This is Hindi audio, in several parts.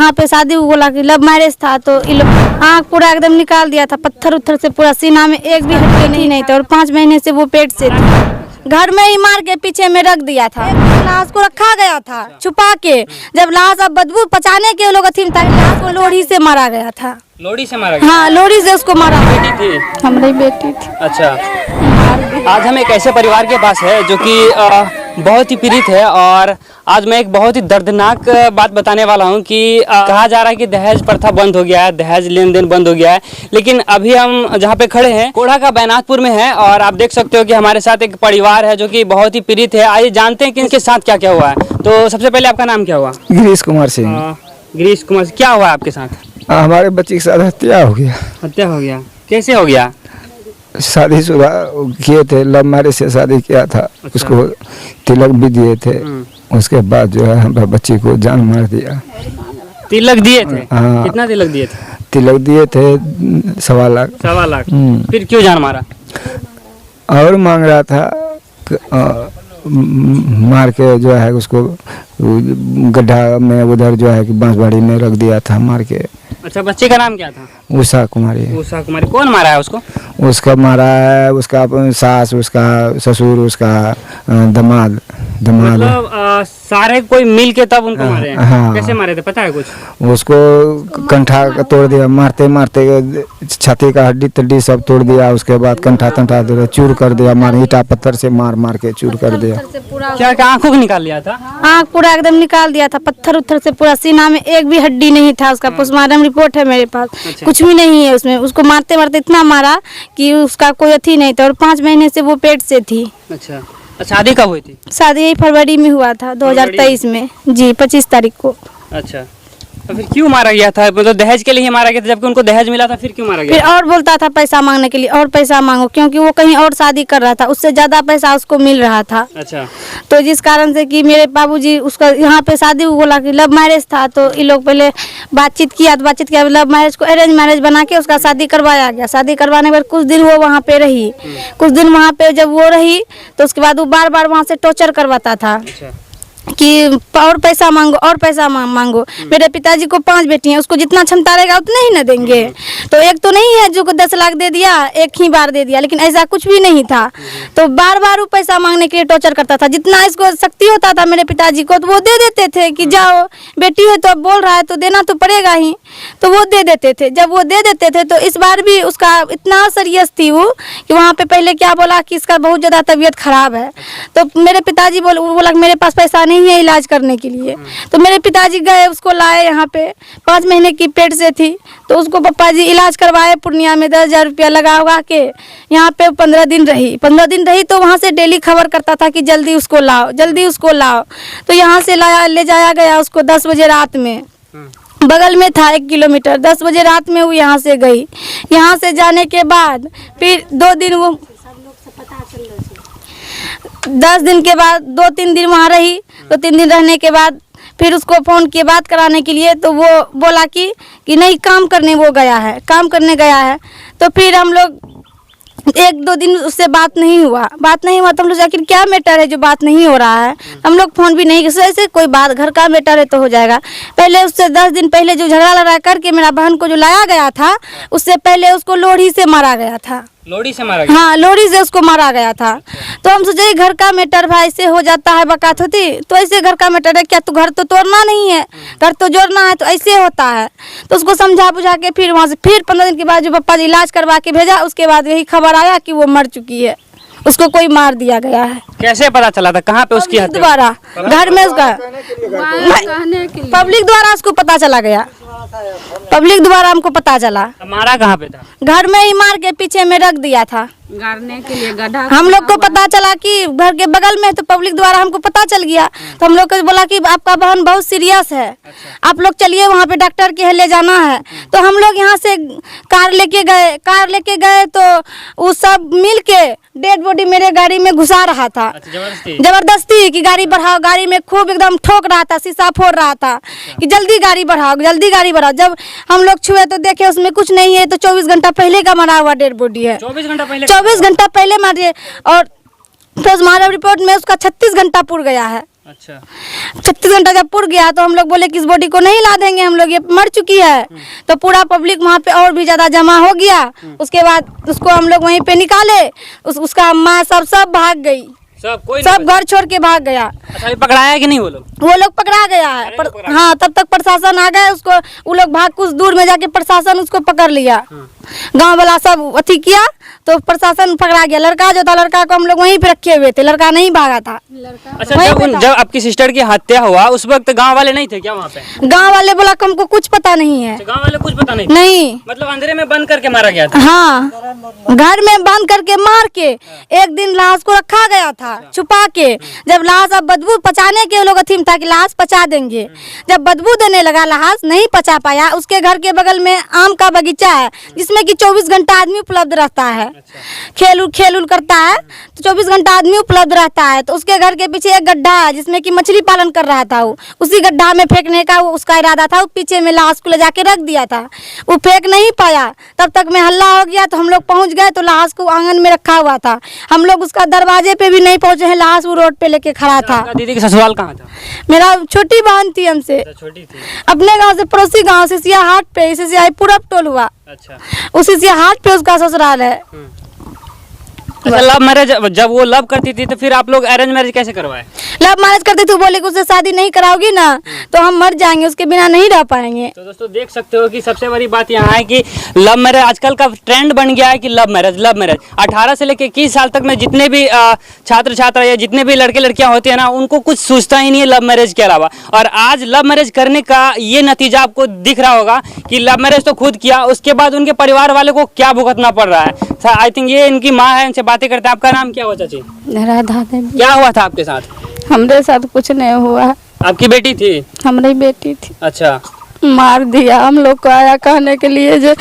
यहाँ पे शादी बोला कि लव मैरिज था, तो ये लोग आँख पूरा एकदम निकाल दिया था, पत्थर उत्थर से पूरा सीना में एक भी हड्डी नहीं था, और 5 महीने से वो पेट से थी। घर में ही मार के पीछे में रख दिया था, लाश को रखा गया था छुपा के। जब लाश अब बदबू पचाने के लोग थी, लाश को लोड़ी से मारा गया था। लोड़ी से मारा गया? हाँ, लोड़ी से उसको मारा। बेटी थी? हमारी बेटी थी। अच्छा, आज हम एक ऐसे परिवार के पास है जो कि बहुत ही पीड़ित है, और आज मैं एक बहुत ही दर्दनाक बात बताने वाला हूं कि कहा जा रहा है कि दहेज प्रथा बंद हो गया है, दहेज लेन देन बंद हो गया है, लेकिन अभी हम जहां पे खड़े हैं कोढ़ा का बैनाथपुर में है, और आप देख सकते हो कि हमारे साथ एक परिवार है जो कि बहुत ही पीड़ित है। आइए जानते हैं कि इनके साथ क्या क्या हुआ है। तो सबसे पहले आपका नाम क्या हुआ? गिरीश कुमार सिंह। गिरीश कुमार, क्या हुआ आपके साथ? हमारे बच्चे के साथ हत्या हो गया। हत्या हो गया? कैसे हो गया? शादीशुदा किए थे, लव मैरिज से शादी किया था। अच्छा। उसको तिलक भी दिए थे, उसके बाद जो है हमारे बच्ची को जान मार दिया। तिलक दिए थे? हाँ। कितना तिलक दिए थे? तिलक दिए थे 1.25 लाख। 1.25 लाख? फिर क्यों जान मारा? और मांग रहा था मार के जो है उसको गड्ढा में उधर जो है कि बांसबाड़ी में रख दिया था मार के। अच्छा, बच्चे का नाम क्या था? उषा कुमारी। उषा कुमारी। कौन मारा है उसको? उसका मारा है उसका सास, उसका ससुर, उसका दामाद। मतलब सारे कोई मिल के तब उनको मारे हैं? हाँ। कैसे मारे थे, पता है कुछ? उसको कंठा तोड़ दिया, मारते मारते छाती का हड्डी तड्डी सब तोड़ दिया। उसके बाद कंठा तंठा चूर कर दिया, मार ईटा पत्थर से मार मार के चूर कर दिया। क्या क्या आंखों को निकाल लिया था? आँख पूरा एकदम निकाल दिया था, पत्थर उत्थर से पूरा सीना में एक भी हड्डी नहीं था। उसका पोस्टमार्टम रिपोर्ट है मेरे पास। अच्छा। कुछ भी नहीं है उसमें। उसको मारते मारते इतना मारा कि उसका कोई अथी नहीं था, और 5 महीने से वो पेट से थी। अच्छा, शादी कब हुई थी? शादी यही फरवरी में हुआ था, 2023 में जी, 25 तारीख को। अच्छा, तो फिर क्यों मारा गया था? मतलब दहेज के लिए ही मारा गया था, जबकि उनको दहेज मिला था, फिर क्यों मारा फिर गया? और बोलता था पैसा मांगने के लिए, और पैसा मांगो, क्योंकि वो कहीं और शादी कर रहा था, उससे ज्यादा पैसा उसको मिल रहा था। अच्छा, तो जिस कारण से कि मेरे बाबूजी उसका यहाँ पे शादी बोला कि लव मैरिज था, तो ये लोग पहले बातचीत किया, लव मैरिज को अरेंज मैरिज बना के उसका शादी करवाया गया। शादी करवाने के बाद कुछ दिन वो वहाँ पे रही। कुछ दिन वहाँ पे जब वो रही, तो उसके बाद वो बार बार वहाँ से टॉर्चर करवाता था अच्छा, कि और पैसा मांगो, और पैसा मांगो। मेरे पिताजी को 5 बेटी हैं, उसको जितना क्षमता रहेगा उतना ही न देंगे। तो एक तो नहीं है जो को 10 लाख दे दिया, एक ही बार दे दिया, लेकिन ऐसा कुछ भी नहीं था। तो बार बार वो पैसा मांगने के लिए टॉर्चर करता था। जितना इसको शक्ति होता था मेरे पिताजी को, तो वो दे देते थे कि जाओ बेटी है तो अब बोल रहा है तो देना तो पड़ेगा ही, तो वो दे देते थे। जब वो दे देते थे तो इस बार भी उसका इतना सीरियस थी वो कि वहाँ पे पहले क्या बोला कि इसका बहुत ज़्यादा तबीयत खराब है। तो मेरे पिताजी बोला मेरे पास पैसा नहीं है इलाज करने के लिए। तो मेरे पिताजी गए, उसको लाए यहाँ पे, 5 महीने की पेट से थी, तो उसको पापा जी इलाज करवाए पूर्णिया में, 10,000 रुपया लगा उगा के। यहाँ पे 15 दिन रही। 15 दिन रही तो वहाँ से डेली खबर करता था कि जल्दी उसको लाओ, जल्दी उसको लाओ। तो यहाँ से ले जाया गया उसको 10 बजे रात में। बगल में था 1 किलोमीटर। 10 बजे रात में वो यहाँ से गई। यहाँ से जाने के बाद फिर 2 दिन वो 10 दिन के बाद 2-3 दिन वहाँ रही। तो 3 दिन रहने के बाद फिर उसको फ़ोन किए बात कराने के लिए, तो वो बोला कि नहीं काम करने वो गया है, काम करने गया है। तो फिर हम लोग 1-2 दिन उससे बात नहीं हुआ तो हम लोग आखिर क्या मैटर है जो बात नहीं हो रहा है। हम लोग फ़ोन भी नहीं, ऐसे कोई बात घर का मैटर है तो हो जाएगा। पहले उससे 10 दिन पहले जो झगड़ा लड़ा करके मेरा बहन को जो लाया गया था, उससे पहले उसको लोड़ी से मारा गया था। लोड़ी से मारा गया? हाँ, लोड़ी से उसको मारा गया था। तो हम सोचे घर का मैटर भाई ऐसे हो जाता है, बकात होती तो ऐसे घर का मैटर है क्या? तो घर तो तोड़ना नहीं है, घर तो जोड़ना है, तो ऐसे होता है। तो उसको समझा बुझा के फिर वहाँ से फिर 15 दिन के बाद जो पापा जी इलाज करवा के भेजा, उसके बाद यही खबर आया कि वो मर चुकी है, उसको कोई मार दिया गया है। कैसे पता चला था? कहाँ पे उसकी हत्या? द्वारा घर में उसका पब्लिक द्वारा उसको पता चला गया। पब्लिक द्वारा हमको पता चला। मारा कहाँ पे था? घर में ही मार के पीछे में रख दिया था, गाड़ने के लिए गड्ढा। हम लोग को पता चला कि घर के बगल में, तो पब्लिक द्वारा हमको पता चल गया। तो हम लोग को बोला कि आपका बहन बहुत सीरियस है, आप लोग चलिए वहाँ पे डॉक्टर के ले जाना है। तो हम लोग यहाँ से कार लेके गए तो वो सब मिल के डेड बॉडी मेरे गाड़ी में घुसा रहा था। जबरदस्ती कि गाड़ी बढ़ाओ, गाड़ी में खूब एकदम ठोक रहा था, शीशा फोड़ रहा था कि जल्दी गाड़ी बढ़ाओ, जल्दी गाड़ी बढ़ाओ। जब हम लोग छुए तो देखे उसमें कुछ नहीं है, तो 24 घंटा पहले का मरा हुआ डेड बॉडी है। 24 घंटा पहले मारिए, और पोस्टमार्टम रिपोर्ट में उसका 36 घंटा पूर गया है। अच्छा। 36 घंटा जब पुर गया तो हम लोग बोले कि इस बॉडी को नहीं ला देंगे, हम लोग ये मर चुकी है। तो पूरा पब्लिक वहाँ पे और भी ज़्यादा जमा हो गया। उसके बाद उसको हम लोग वहीं पे निकाले, उसका माँ सब भाग गई, सब घर छोड़ के भाग गया। अच्छा, अभी पकड़ाया है कि नहीं वो लोग पकड़ा गया है हाँ, तब तक प्रशासन आ गए, उसको वो लोग भाग कुछ दूर में जाके प्रशासन उसको पकड़ लिया। गांव वाला सब अथी किया तो प्रशासन पकड़ा गया। लड़का जो था, लड़का को हम लोग वहीं पे रखे हुए थे, लड़का नहीं भागा था। अच्छा, जब आपकी सिस्टर की हत्या हुआ उस वक्त गांव वाले नहीं थे क्या वहाँ पे? गांव वाले बोला कि हमको कुछ पता नहीं है। गांव वाले कुछ पता नहीं? नहीं, मतलब अंधेरे में बंद करके मारा गया था? हाँ, घर में बंद करके मार के एक दिन लाश को रखा गया था छुपा के। जब लाश अब बदबू पचाने के लोग थीम था कि लाश पचा देंगे, जब बदबू देने लगा लाश नहीं पचा पाया। उसके घर के बगल में आम का बगीचा है जिसमें कि 24 घंटा आदमी उपलब्ध रहता है। खेल करता है तो 24 घंटा आदमी उपलब्ध रहता है। तो उसके घर के पीछे एक गड्ढा है जिसमें कि मछली पालन कर रहा था वो, उसी गड्ढा में फेंकने का वो उसका इरादा था। वो पीछे में लाश को ले जाके रख दिया था, वो फेंक नहीं पाया। तब तक में हल्ला हो गया तो हम लोग पहुंच गए तो लाश को आंगन में रखा हुआ था। हम लोग उसका दरवाजे पे भी नहीं पहुंचे हैं, लाश वो रोड पे लेके खड़ा था। दीदी का ससुराल कहाँ था? मेरा छोटी बहन थी हमसे, छोटी थी। अपने गांव से पड़ोसी गांव से सिया हाट पे, इसे सिया पूरब टोल हुआ। अच्छा, उसी सिया हाट पे उसका ससुराल है। अच्छा, लव मैरिज जब वो लव करती थी तो फिर आप लोग अरेंज मैरिज कैसे करवाए? लव मैरिज करते थे, बोले कि उससे शादी नहीं कराओगी ना तो हम मर जाएंगे, उसके बिना नहीं रह पाएंगे। तो दोस्तों देख सकते हो कि सबसे बड़ी बात यहाँ है कि लव मैरिज आजकल का ट्रेंड बन गया है कि लव मैरिज 18 से लेकर 21 साल तक में जितने भी छात्र छात्रा या जितने भी लड़के लड़कियां होती है ना, उनको कुछ सोचता ही नहीं है लव मैरिज के अलावा। और आज लव मैरिज करने का ये नतीजा आपको दिख रहा होगा कि लव मैरिज तो खुद किया, उसके बाद उनके परिवार वाले को क्या भुगतना पड़ रहा है। आई थिंक ये इनकी माँ है, इनसे बातें करते हैं। आपका नाम क्या हुआ चाची? राधा देवी। क्या हुआ था आपके साथ? हमारे साथ कुछ नहीं हुआ। आपकी बेटी थी? हमारी बेटी थी। अच्छा, मार दिया। हम लोग को आया कहने के लिए जो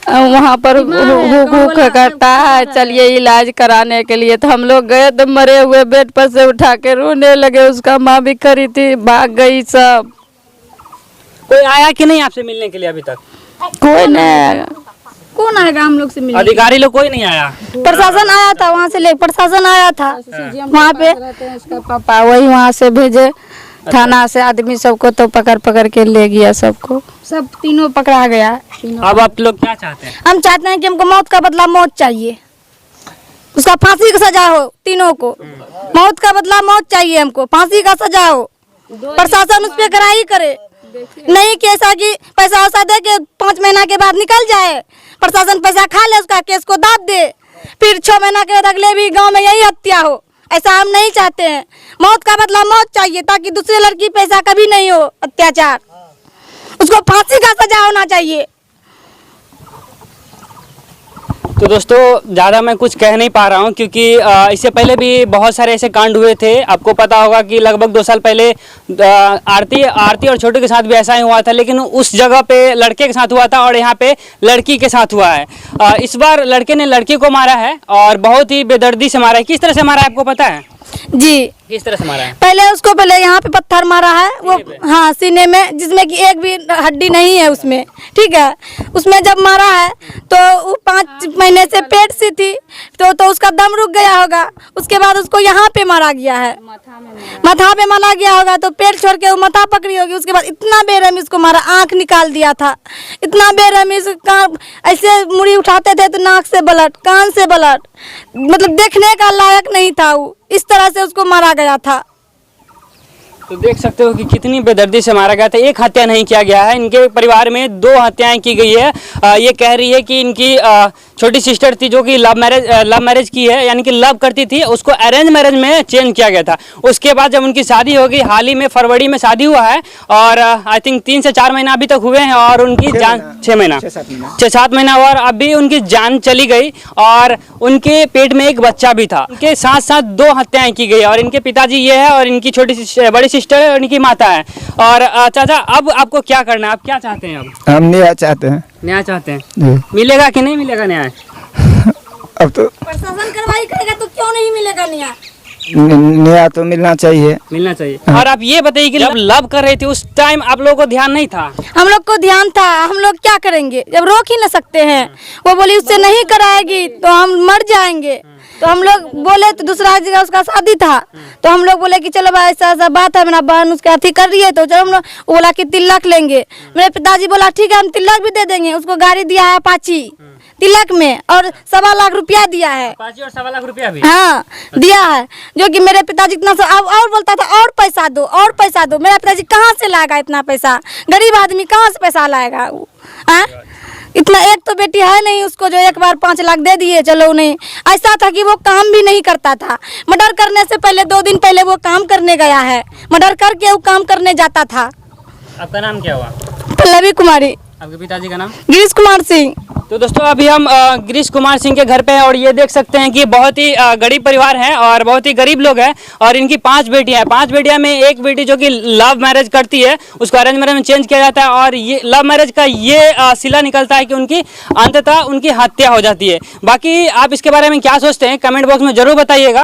वहाँ पर हुकूक करता है, चलिए इलाज कराने के लिए। तो हम लोग गए तो मरे हुए बेड पर से उठा के रोने लगे। उसका माँ भी खड़ी थी, भाग गई सब। कोई आया कि नहीं आपसे मिलने के लिए अभी तक? कोई नहीं आया। कौन आएगा हम लोग से मिलने? अधिकारी लोग कोई नहीं आया? प्रशासन आया था, वहाँ से ले प्रशासन आया था वहाँ पे। उसका पापा वही वहाँ से भेजे थाना से आदमी सबको, तो पकड़ के ले गया सबको। सब तीनों पकड़ा गया। अब आप लोग क्या चाहते हैं? हम चाहते हैं कि हमको मौत का बदला मौत चाहिए, उसका फांसी की सजा हो। तीनों को मौत का बदला मौत चाहिए, हमको फांसी का सजा हो। प्रशासन उस पर कराई करे, नहीं कि ऐसा कि पैसा वैसा दे के 5 महीना के बाद निकल जाए। प्रशासन पैसा खा ले, उसका केस को दाब दे, फिर 6 महीना के बाद अगले भी गांव में यही हत्या हो। ऐसा हम नहीं चाहते हैं। मौत का बदला मौत चाहिए ताकि दूसरे लड़की पे ऐसा कभी नहीं हो अत्याचार। उसको फांसी का सजा होना चाहिए। तो दोस्तों ज़्यादा मैं कुछ कह नहीं पा रहा हूँ क्योंकि इससे पहले भी बहुत सारे ऐसे कांड हुए थे। आपको पता होगा कि लगभग 2 साल पहले आरती और छोटू के साथ भी ऐसा ही हुआ था, लेकिन उस जगह पे लड़के के साथ हुआ था और यहाँ पे लड़की के साथ हुआ है। इस बार लड़के ने लड़की को मारा है और बहुत ही बेदर्दी से मारा है। किस तरह से मारा है आपको पता है? जी, किस तरह से मारा है? पहले यहाँ पे पत्थर मारा है वो, हाँ, सीने में, जिसमें कि एक भी हड्डी नहीं है उसमें, ठीक है। उसमें जब मारा है तो वो 5 महीने से पेट से थी तो उसका दम रुक गया होगा। उसके बाद उसको यहाँ पे मारा गया है, माथा पे मारा गया होगा तो पेट छोड़ के वो माथा पकड़ी होगी। उसके बाद इतना बेरहमी उसको मारा, आँख निकाल दिया था। इतना बेरहमी से ऐसे मुड़ी उठाते थे तो नाक से ब्लड, कान से ब्लड, मतलब देखने का लायक नहीं था वो। इस तरह से उसको मारा गया था। तो देख सकते हो कि कितनी बेदर्दी से मारा गया था। एक हत्या नहीं किया गया है, इनके परिवार में 2 हत्याएं की गई है। ये कह रही है कि इनकी छोटी सिस्टर थी जो कि लव मैरिज की है, यानी कि लव करती थी, उसको अरेंज मैरिज में चेंज किया गया था। उसके बाद जब उनकी शादी हो गई, हाल ही में फरवरी में शादी हुआ है और आई थिंक 3 से 4 महीना अभी तक हुए हैं और उनकी जान 6-7 महीना और अभी उनकी जान चली गई और उनके पेट में एक बच्चा भी था। इनके साथ साथ 2 हत्याएं की गई और इनके पिताजी ये है और इनकी बड़ी सिस्टर और इनकी माता है। और चाचा, अब आपको क्या करना है? आप क्या चाहते हैं? अब हम न्याय चाहते हैं। न्याय चाहते हैं? मिलेगा कि नहीं मिलेगा न्याय? अब तो प्रशासन कार्रवाई करेगा तो क्यों नहीं मिलेगा न्याय? न्याय तो मिलना चाहिए। मिलना चाहिए। और आप ये बताइए कि जब लव कर रहे थे उस टाइम आप लोगों को ध्यान नहीं था? हम लोग को ध्यान था। हम लोग क्या करेंगे जब रोक ही न सकते हैं? वो बोली उससे नहीं कराएगी तो हम मर जाएंगे। तो हम लोग बोले, तो दूसरा जगह उसका शादी था, तो हम लोग बोले कि चलो भाई ऐसा ऐसा बात है, मेरा बहन उसके अथी कर रही है, तो चलो हम लोग, वो बोला कि 3 लाख लेंगे। मेरे पिताजी बोला ठीक है हम 3 लाख भी दे देंगे। उसको गाड़ी दिया है अपाची तिलक में, और 1.25 लाख रुपया दिया है। 5 और 1.25 लाख रुपया भी हाँ दिया है, जो कि मेरे पिताजी इतना अब और बोलता था और पैसा दो और पैसा दो। मेरा पिताजी कहाँ से लाएगा इतना पैसा, गरीब आदमी कहाँ से पैसा लाएगा वो? हाँ इतना, एक तो बेटी है नहीं उसको जो एक बार 5 लाख दे दिए। चलो नहीं, ऐसा था कि वो काम भी नहीं करता था। मर्डर करने से पहले 2 दिन पहले वो काम करने गया है, मर्डर करके वो काम करने जाता था। आपका नाम क्या हुआ? पल्लवी कुमारी। आपके पिताजी का नाम? गिरीश कुमार सिंह। तो दोस्तों अभी हम गिरीश कुमार सिंह के घर पे हैं और ये देख सकते हैं कि बहुत ही गरीब परिवार है और बहुत ही गरीब लोग हैं और इनकी 5 बेटियां हैं। 5 बेटियां में एक बेटी जो कि लव मैरिज करती है, उसको अरेंज मैरिज में चेंज किया जाता है और ये लव मैरिज का ये सिला निकलता है कि उनकी अंततः उनकी हत्या हो जाती है। बाकी आप इसके बारे में क्या सोचते हैं कमेंट बॉक्स में जरूर बताइएगा।